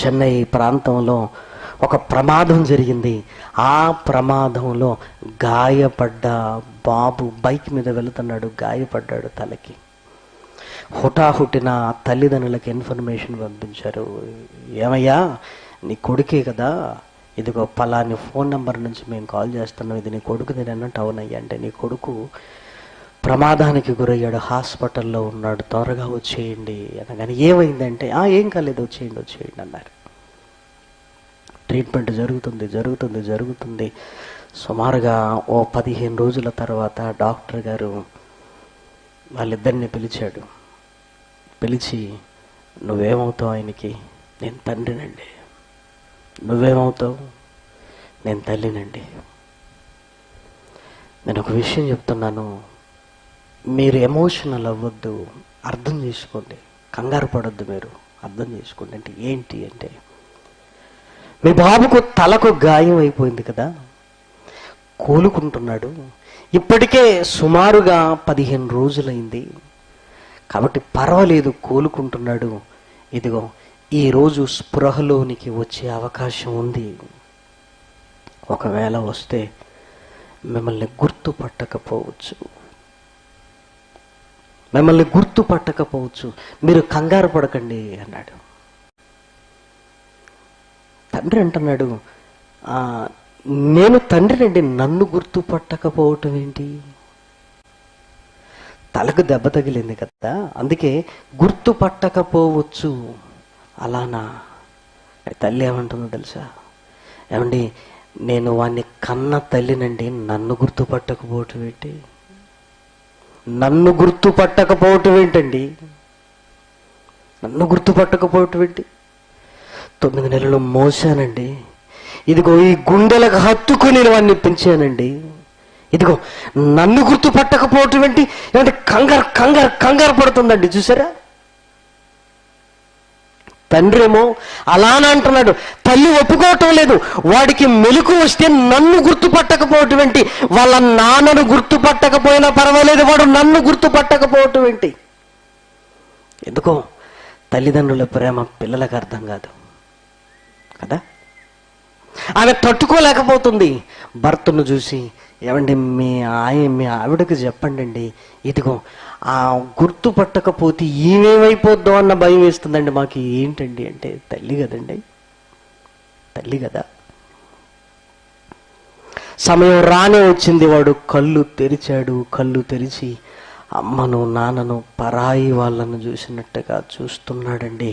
చెన్నై ప్రాంతంలో ఒక ప్రమాదం జరిగింది. ఆ ప్రమాదంలో గాయపడ్డ బాబు బైక్ మీద వెళుతున్నాడు, గాయపడ్డాడు తలకి. హుటాహుటిన తల్లిదండ్రులకు ఇన్ఫర్మేషన్ పంపించారు. ఏమయ్యా, నీ కొడుకే కదా, ఇదిగో పలాని ఫోన్ నెంబర్ నుంచి మేము కాల్ చేస్తున్నాం, ఇది నీ కొడుకుది అన్నట్టు. అవునయ్యా అంటే, నీ కొడుకు ప్రమాదానికి గురయ్యాడు, హాస్పిటల్లో ఉన్నాడు, త్వరగా వచ్చేయండి అనగానే ఏమైందంటే, ఏం కాలేదు, వచ్చేయండి అన్నారు. ట్రీట్మెంట్ జరుగుతుంది. సుమారుగా ఓ 15 రోజుల తర్వాత డాక్టర్ గారు వాళ్ళిద్దరిని పిలిచాడు. పిలిచి, నువ్వేమవుతావు ఆయనకి? నేను తండ్రినండి. నువ్వేమవుతావు? నేను తల్లినండి. నేను ఒక విషయం చెప్తున్నాను, మీరు ఎమోషనల్ అవ్వద్దు, అర్థం చేసుకోండి, కంగారు పడొద్దు, మీరు అర్థం చేసుకోండి. అంటే ఏంటి అంటే, మీ బాబుకు తలకు గాయం అయిపోయింది కదా, కోలుకుంటున్నాడు, ఇప్పటికే సుమారుగా 15 రోజులైంది కాబట్టి పర్వాలేదు, కోలుకుంటున్నాడు. ఇదిగో ఈరోజు స్పృహలోనికి వచ్చే అవకాశం ఉంది. ఒకవేళ వస్తే మిమ్మల్ని గుర్తుపట్టకపోవచ్చు, మీరు కంగారు పడకండి అన్నాడు. తండ్రి అంటున్నాడు, నేను తండ్రినండి, నన్ను గుర్తుపట్టకపోవటం ఏంటి? తలకు దెబ్బ తగిలింది కదా, అందుకే గుర్తుపట్టకపోవచ్చు. అలానా? తల్లి ఏమంటుందో తెలుసా? ఏమండి, నేను వాడిని కన్న తల్లినండి, నన్ను గుర్తుపట్టకపోవటం ఏంటి? నన్ను గుర్తుపట్టకపోవటం ఏంటండి? 9 నెలలు మోసానండి, ఇదిగో ఈ గుండెలకు హత్తుకుని వాడిని పెంచానండి, ఇదిగో నన్ను గుర్తుపట్టకపోవటం ఏంటి? ఏమంటే కంగారు పడుతుందండి. చూసారా? తండ్రి ఏమో అలానే అంటున్నాడు, తల్లి ఒప్పుకోవటం లేదు. వాడికి మెలకు వస్తే నన్ను గుర్తుపట్టకపోవటం ఏంటి? వాళ్ళ నాన్నను గుర్తుపట్టకపోయినా పర్వాలేదు, వాడు నన్ను గుర్తుపట్టకపోవటం ఏంటి? ఎందుకో తల్లిదండ్రుల ప్రేమ పిల్లలకు అర్థం కాదు కదా. ఆమె తట్టుకోలేకపోతుంది. భర్తను చూసి, ఏమండి మీ ఆవిడకి చెప్పండి అండి, ఇదిగో గుర్తుపట్టకపోతే ఏమేమైపోద్దో అన్న భయం వేస్తుందండి మాకు. ఏంటండి అంటే, తల్లి కదండి, తల్లి కదా. సమయం రానే వచ్చింది. వాడు కళ్ళు తెరిచి అమ్మను నాన్నను పరాయి వాళ్ళను చూసినట్టుగా చూస్తున్నాడండి.